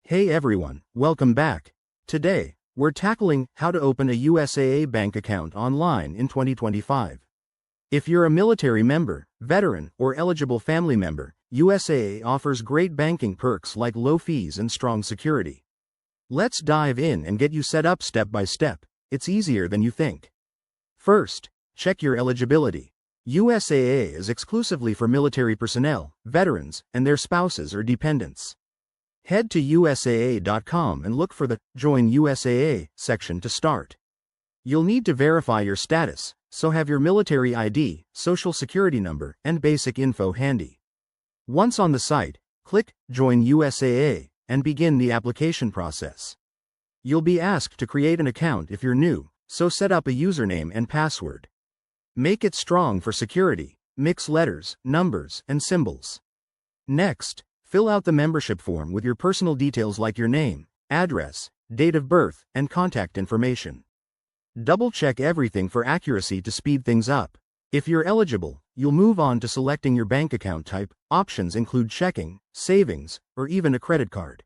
Hey everyone, welcome back. Today, we're tackling how to open a USAA bank account online in 2025. If you're a military member, veteran, or eligible family member, USAA offers great banking perks like low fees and strong security. Let's dive in and get you set up step by step. It's easier than you think. First, check your eligibility. USAA is exclusively for military personnel, veterans, and their spouses or dependents. Head to USAA.com and look for the Join USAA section to start. You'll need to verify your status, so have your military ID, social security number, and basic info handy. Once on the site, click Join USAA and begin the application process. You'll be asked to create an account if you're new, so set up a username and password. Make it strong for security. Mix letters, numbers, and symbols. Next, fill out the membership form with your personal details like your name, address, date of birth, and contact information. Double-check everything for accuracy to speed things up. If you're eligible, you'll move on to selecting your bank account type. Options include checking, savings, or even a credit card.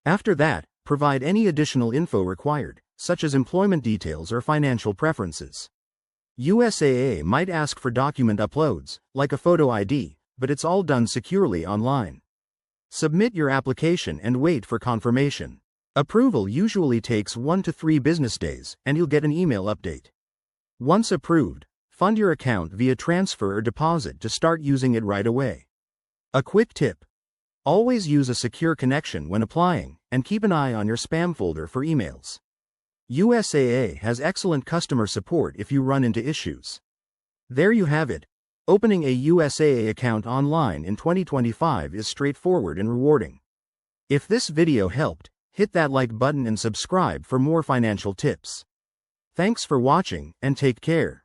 After that, provide any additional info required, such as employment details or financial preferences. USAA might ask for document uploads, like a photo ID, but it's all done securely online. Submit your application and wait for confirmation. Approval usually takes 1 to 3 business days, and you'll get an email update. Once approved, fund your account via transfer or deposit to start using it right away. A quick tip: always use a secure connection when applying, and keep an eye on your spam folder for emails. USAA has excellent customer support if you run into issues. There you have it. Opening a USAA account online in 2025 is straightforward and rewarding. If this video helped, hit that like button and subscribe for more financial tips. Thanks for watching, and take care.